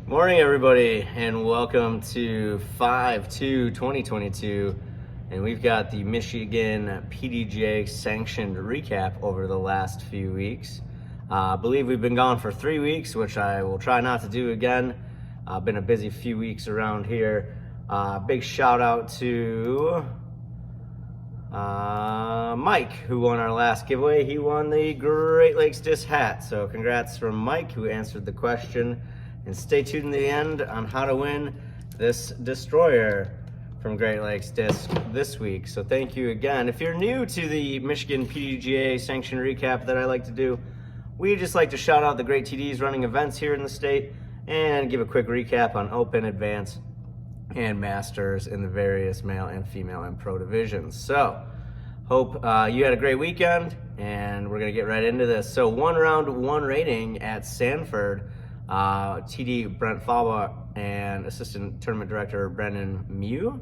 Morning, everybody, and welcome to 5/2/2022. And we've got the Michigan PDGA sanctioned recap over the last few weeks. I believe we've been gone for 3 weeks, which I will try not to do again. Been a busy few weeks around here. Big shout out to Mike, who won our last giveaway. He won the Great Lakes Disc hat. So congrats from Mike, who answered the question. And stay tuned to the end on how to win this destroyer from Great Lakes Disc this week. So thank you again. If you're new to the Michigan PDGA sanctioned recap that I like to do, we just like to shout out the great TDs running events here in the state and give a quick recap on Open, Advanced, and Masters in the various male and female and pro divisions. So hope you had a great weekend, and we're gonna get right into this. So round one rating at Sanford, TD Brent Faba and Assistant Tournament Director Brendan Mew.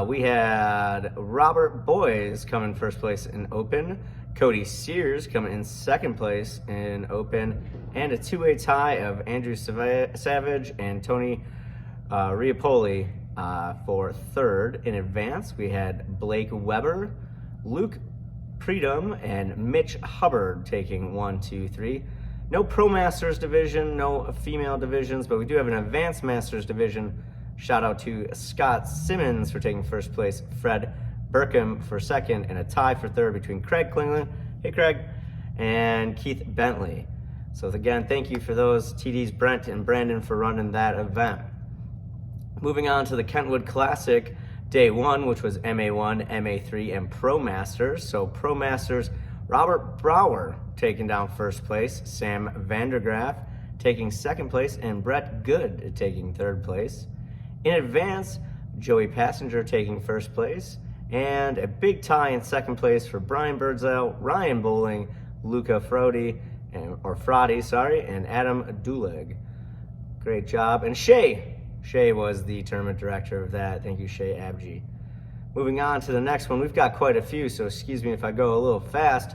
We had Robert Boys come in first place in Open, Cody Sears coming in second place in Open, and a two-way tie of Andrew Savage and Tony Riapoli for third. In advance, we had Blake Weber, Luke Predum, and Mitch Hubbard taking 1, 2, 3. No Pro Masters division, no female divisions, but we do have an Advanced Masters division. Shout out to Scott Simmons for taking first place, Fred Burkham for second, and a tie for third between Craig Klingland, hey Craig, and Keith Bentley. So again, thank you for those TDs, Brent and Brandon, for running that event. Moving on to the Kentwood Classic, day one, which was MA1, MA3, and Pro Masters. So Pro Masters, Robert Brower taking down first place, Sam Vandergraaf taking second place, and Brett Good taking third place. In advance, Joey Passenger taking first place, and a big tie in second place for Brian Birdsell, Ryan Bowling, Luca Frodi, and Adam Duleg. Great job. And Shay was the tournament director of that. Thank you, Shay Abji. Moving on to the next one, we've got quite a few, so excuse me if I go a little fast.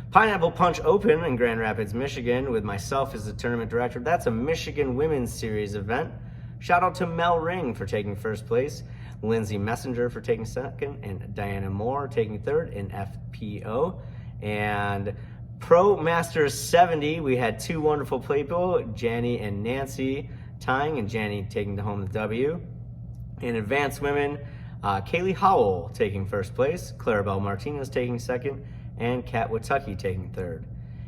Pineapple Punch Open in Grand Rapids, Michigan, with myself as the tournament director. That's a Michigan Women's Series event. Shout out to Mel Ring for taking first place, Lindsay Messenger for taking second, and Diana Moore taking third in FPO. And Pro Masters 70, we had two wonderful people, Janny and Nancy tying, and Janny taking home the W. In Advanced Women, Kaylee Howell taking first place, Clarabelle Martinez taking second, and Kat Watucky taking third.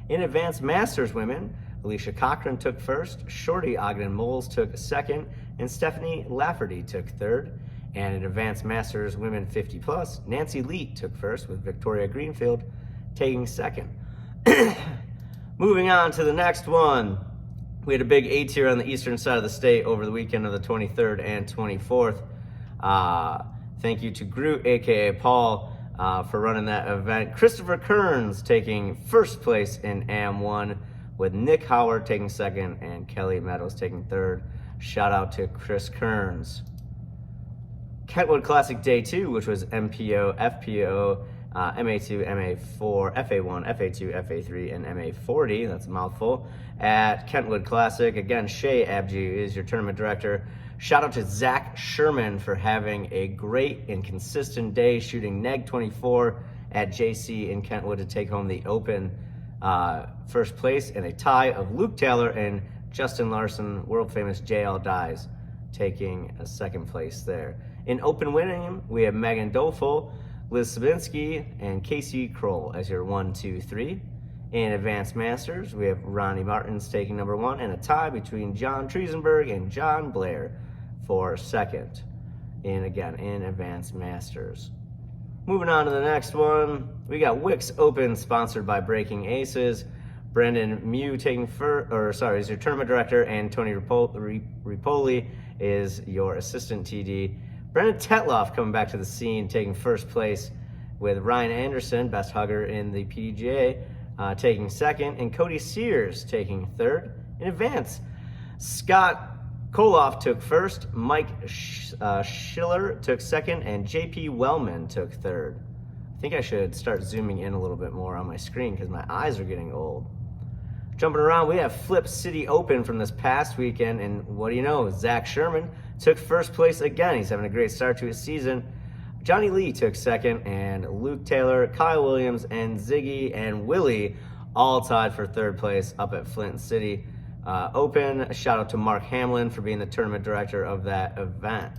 In Advanced Masters Women, Alicia Cochran took first, Shorty Ogden Moles took second, and Stephanie Lafferty took third. And in Advanced Masters Women 50+, Nancy Leet took first, with Victoria Greenfield taking second. Moving on to the next one. We had a big A-tier on the eastern side of the state over the weekend of the 23rd and 24th. Thank you to Groot, aka Paul, for running that event. Christopher Kearns taking first place in AM1, with Nick Howard taking second and Kelly Meadows taking third. Shout out to Chris Kearns. Kentwood Classic Day 2, which was MPO, FPO, MA2, MA4, FA1, FA2, FA3, and MA40, that's a mouthful, at Kentwood Classic. Again, Shay Abji is your tournament director. Shout out to Zach Sherman for having a great and consistent day, shooting neg 24 at JC in Kentwood to take home the Open first place, and a tie of Luke Taylor and Justin Larson, world famous JL Dies, taking a second place there. In Open winning, we have Megan Dofel, Liz Sabinsky, and Casey Kroll as your 1, 2, 3. In Advanced Masters, we have Ronnie Martins taking number 1, and a tie between John Triesenberg and John Blair for second. And again, in Advanced Masters. Moving on to the next one, we got Wix Open, sponsored by Breaking Aces. Brendan Mew taking is your tournament director, and Tony Ripoli is your assistant TD. Brendan Tetloff coming back to the scene, taking first place, with Ryan Anderson, best hugger in the PDGA, taking second, and Cody Sears taking third. In advance, Scott Koloff took first, Mike Schiller took second, and JP Wellman took third. I think I should start zooming in a little bit more on my screen because my eyes are getting old. Jumping around, we have Flip City Open from this past weekend, and what do you know? Zach Sherman took first place again. He's having a great start to his season. Johnny Lee took second, and Luke Taylor, Kyle Williams, and Ziggy and Willie all tied for third place up at Flint City Open. A shout out to Mark Hamlin for being the tournament director of that event.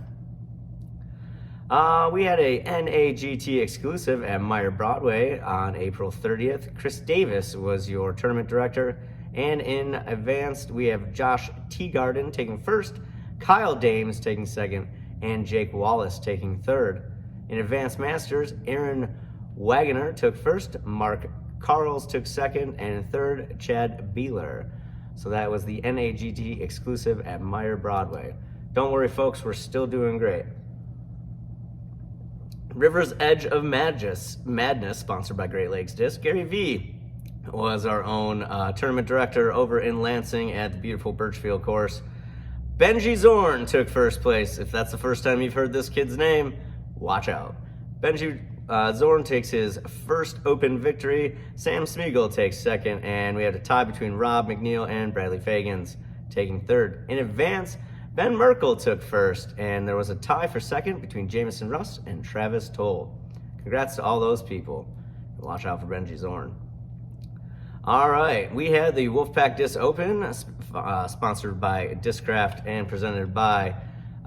We had a NAGT exclusive at Meyer Broadway on April 30th. Chris Davis was your tournament director. And in advanced, we have Josh Teagarden taking first, Kyle Dames taking second, and Jake Wallace taking third. In advanced masters, Aaron Wagoner took first, Mark Carls took second, and in third, Chad Beeler. So that was the NAGT exclusive at Meyer Broadway. Don't worry, folks, we're still doing great. River's Edge of Madness, sponsored by Great Lakes Disc. Gary V was our own tournament director over in Lansing at the beautiful Birchfield course. Benji Zorn took first place. If that's the first time you've heard this kid's name, watch out. Benji Zorn takes his first Open victory. Sam Smeagol takes second, and we had a tie between Rob McNeil and Bradley Fagans taking third. In advance, Ben Merkel took first, and there was a tie for second between Jamison Russ and Travis Toll. Congrats to all those people. Watch out for Benji Zorn. All right, we had the Wolfpack Disc Open, sponsored by Discraft and presented by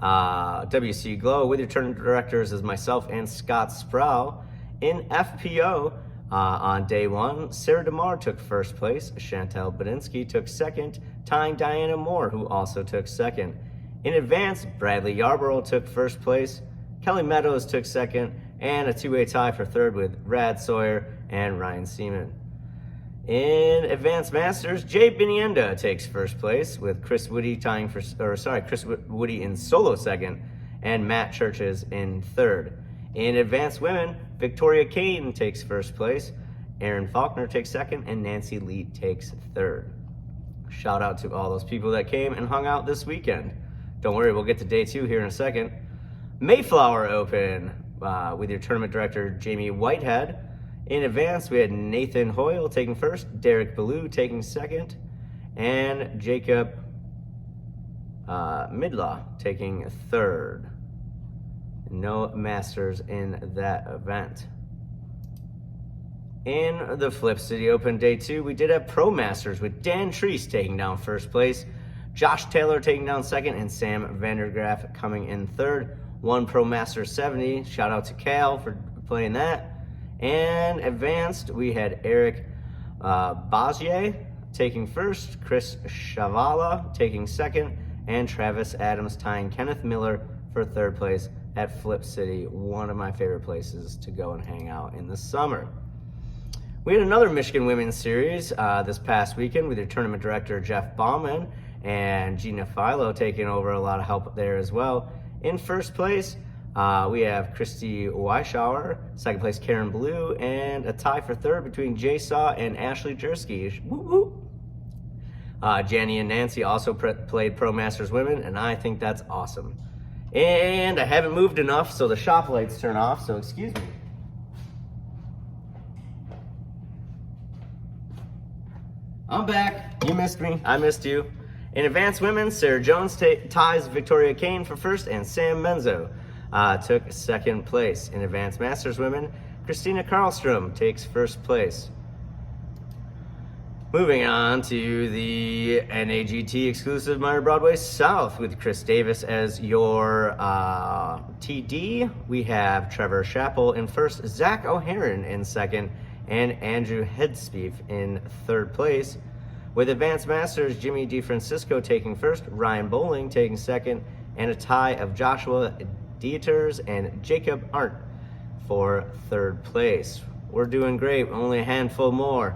WC Glow, with your tournament directors as myself and Scott Sproul. In FPO, on day one, Sarah DeMar took first place, Chantel Badinsky took second, tying Diana Moore, who also took second. In advance, Bradley Yarborough took first place, Kelly Meadows took second, and a two-way tie for third with Rad Sawyer and Ryan Seaman. In Advanced Masters, Jay Binienda takes first place with Chris Woody Chris Woody in solo second and Matt Churches in third. In Advanced Women, Victoria Kane takes first place, Erin Faulkner takes second, and Nancy Lee takes third. Shout out to all those people that came and hung out this weekend. Don't worry, we'll get to day two here in a second. Mayflower Open with your tournament director, Jamie Whitehead. In advance, we had Nathan Hoyle taking first, Derek Ballou taking second, and Jacob Midlaw taking third. No masters in that event. In the Flip City Open Day 2, we did have Pro Masters with Dan Treese taking down first place, Josh Taylor taking down second, and Sam Vandergraff coming in third. One Pro Masters 70, shout out to Cal for playing that. And advanced, we had Eric Bazier taking first, Chris Chavala taking second, and Travis Adams tying Kenneth Miller for third place at Flip City, one of my favorite places to go and hang out in the summer. We had another Michigan Women's Series this past weekend with your tournament director, Jeff Bauman, and Gina Philo taking over a lot of help there as well. In first place, we have Christy Weishauer, second place Karen Blue, and a tie for third between Jay Saw and Ashley Jersky. Woo woo. Janny and Nancy also played Pro Masters Women, and I think that's awesome. And I haven't moved enough, so the shop lights turn off, so excuse me. I'm back. You missed me. I missed you. In Advanced Women, Sarah Jones ties Victoria Kane for first, and Sam Menzo took second place. In Advanced Masters Women, Christina Karlstrom takes first place. Moving on to the NAGT exclusive Meyer Broadway South with Chris Davis as your TD. We have Trevor Chappell in first, Zach O'Haron in second, and Andrew Headspief in third place. With Advanced Masters, Jimmy DeFrancisco taking first, Ryan Bowling taking second, and a tie of Joshua Dieters and Jacob Arndt for third place. We're doing great, only a handful more.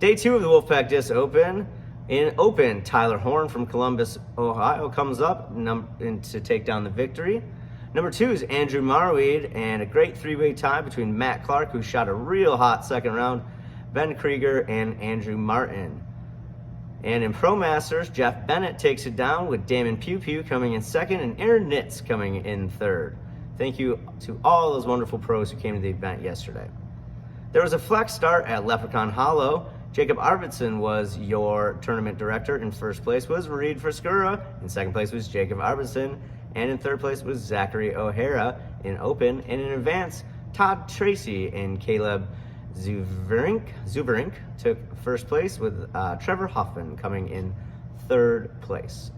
Day 2 of the Wolfpack Disc Open. In Open, Tyler Horn from Columbus, Ohio comes up to take down the victory. Number 2 is Andrew Marweed, and a great three-way tie between Matt Clark, who shot a real hot second round, Ben Krieger, and Andrew Martin. And in Pro Masters, Jeff Bennett takes it down with Damon Pew Pew coming in second and Aaron Nitz coming in third. Thank you to all those wonderful pros who came to the event yesterday. There was a flex start at Leprechaun Hollow, Jacob Arvidsson was your tournament director. In first place was Reed Frescura. In second place was Jacob Arvidsson. And in third place was Zachary O'Hara in Open. And in advance, Todd Tracy and Caleb Zuberink took first place, with Trevor Hoffman coming in third place.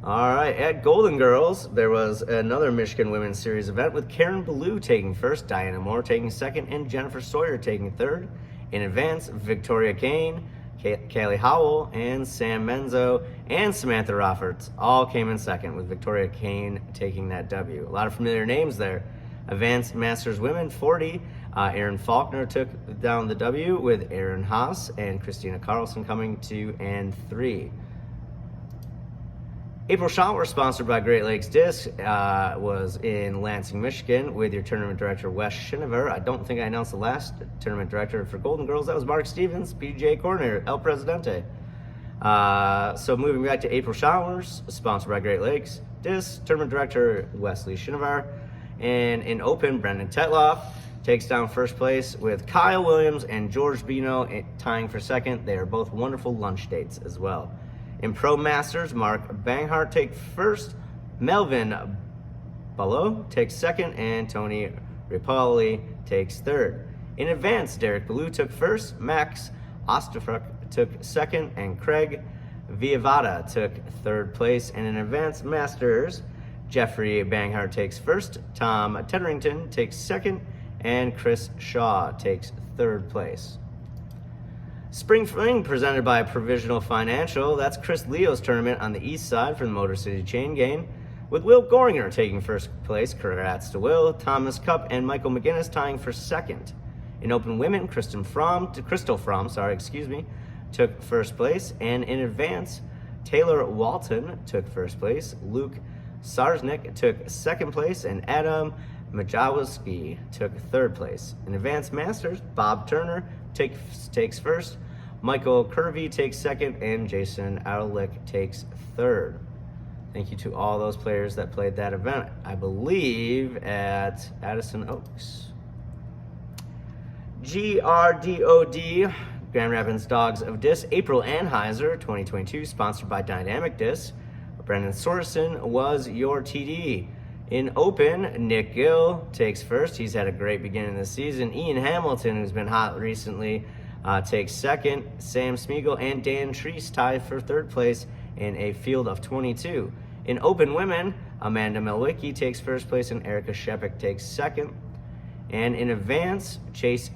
All right, at Golden Girls, there was another Michigan Women's Series event with Karen Ballou taking first, Diana Moore taking second, and Jennifer Sawyer taking third. In advance, Victoria Kane, Kaylee Howell, and Sam Menzo, and Samantha Rofferts all came in second, with Victoria Kane taking that W. A lot of familiar names there. Advanced Masters Women 40, Erin Faulkner took down the W, with Erin Haas and Christina Carlson coming 2 and 3. April Shower, sponsored by Great Lakes Disc, was in Lansing, Michigan, with your tournament director, Wes Schiniver. I don't think I announced the last tournament director for Golden Girls. That was Mark Stevens, PGA coordinator, El Presidente. So moving back to April Showers, sponsored by Great Lakes Disc, tournament director, Wesley Schiniver. And in Open, Brendan Tetloff takes down first place, with Kyle Williams and George Bino tying for second. They are both wonderful lunch dates as well. In Pro Masters, Mark Banghart takes first, Melvin Ballot takes second, and Tony Ripoli takes third. In Advance, Derek Ballou took first, Max Osterfruck took second, and Craig Viavata took third place. And in Advance Masters, Jeffrey Banghart takes first, Tom Tedderington takes second, and Chris Shaw takes third place. Spring Fling, presented by Provisional Financial. That's Chris Leo's tournament on the east side for the Motor City Chain Gang, with Will Goringer taking first place. Congrats to Will. Thomas Cup and Michael McGinnis tying for second. In Open Women, Crystal Fromm, took first place. And in Advance, Taylor Walton took first place. Luke Sarsnick took second place, and Adam Majawski took third place. In Advanced Masters, Bob Turner takes first, Michael Kirby takes second, and Jason Adelick takes third. Thank you to all those players that played that event, I believe at Addison Oaks. GRDOD, Grand Rapids Dogs of Disc, April Anheuser 2022, sponsored by Dynamic Disc. Brendan Sorensen was your TD. In Open, Nick Gill takes first. He's had a great beginning of the season. Ian Hamilton, who's been hot recently, takes second. Sam Smeagol and Dan Treese tie for third place in a field of 22. In Open Women, Amanda Melwicki takes first place, and Erica Shepik takes second. And in Advance, Chase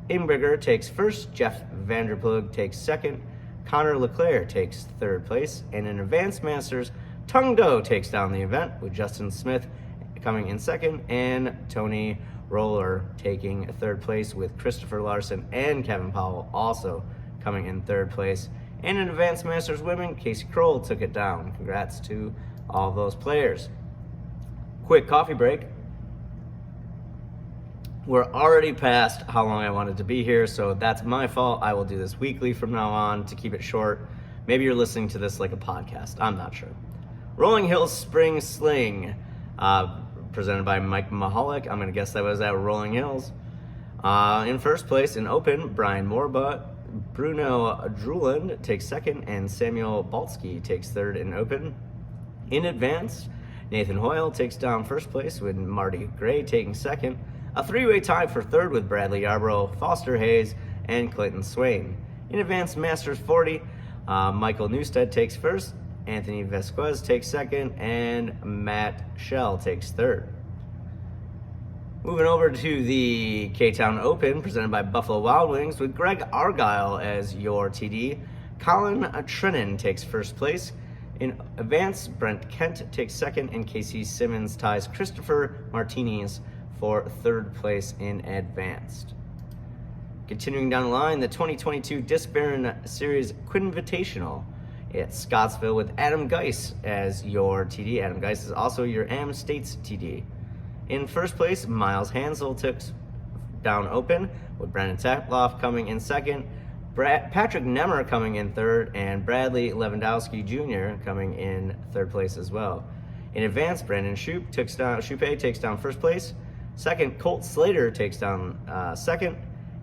Imbriger takes first. Jeff Vanderplug takes second. Connor LeClaire takes third place. And in Advanced Masters, Tung Do takes down the event, with Justin Smith coming in second, and Tony Roller taking third place, with Christopher Larson and Kevin Powell also coming in third place. And in Advanced Masters Women, Casey Kroll took it down. Congrats to all those players. Quick coffee break. We're already past how long I wanted to be here, so that's my fault. I will do this weekly from now on to keep it short. Maybe you're listening to this like a podcast. I'm not sure. Rolling Hills Spring Sling, presented by Mike Mahalik. I'm going to guess that was at Rolling Hills. In first place in Open, Brian Morba. Bruno Druland takes second, and Samuel Baltsky takes third in Open. In Advance, Nathan Hoyle takes down first place, with Marty Gray taking second. A three-way tie for third, with Bradley Yarbrough, Foster Hayes, and Clayton Swain. In Advanced Masters 40, Michael Newstead takes first, Anthony Vasquez takes second, and Matt Shell takes third. Moving over to the K-Town Open, presented by Buffalo Wild Wings, with Greg Argyle as your TD. Colin Trennan takes first place. In Advance, Brent Kent takes second, and Casey Simmons ties Christopher Martinez for third place in Advanced. Continuing down the line, the 2022 Disc Baron Series Quinvitational at Scottsville, with Adam Geis as your TD. Adam Geis is also your Am States TD. In first place, Miles Hansel took down Open, with Brendan Tetloff coming in second, Patrick Nemmer coming in third, and Bradley Lewandowski Jr. coming in third place as well. In Advance, Brandon Shoupe takes down first place. Second, Colt Slater takes down second.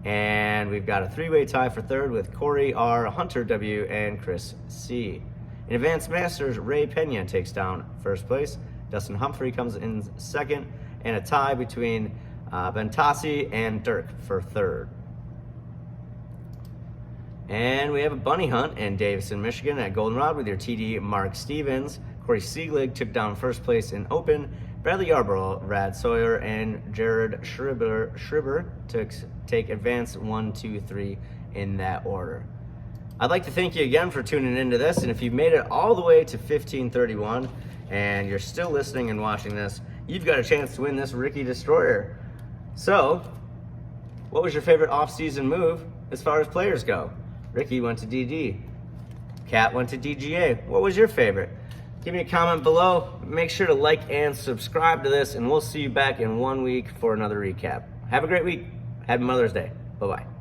And we've got a three-way tie for third with Corey R., Hunter W., and Chris C. In Advanced Masters, Ray Pena takes down first place. Dustin Humphrey comes in second, and a tie between Bentasi and Dirk for third. And we have a bunny hunt in Davison, Michigan at Goldenrod with your TD Mark Stevens. Corey Siegelig took down first place in Open. Bradley Yarborough, Rad Sawyer, and Jared Schreiber take advance 1, 2, 3 in that order. I'd like to thank you again for tuning into this, and if you've made it all the way to 1531 and you're still listening and watching this, you've got a chance to win this Ricky Destroyer. So, what was your favorite off-season move as far as players go? Ricky went to DD. Kat went to DGA. What was your favorite? Give me a comment below. Make sure to like and subscribe to this, and we'll see you back in 1 week for another recap. Have a great week. Happy Mother's Day. Bye-bye.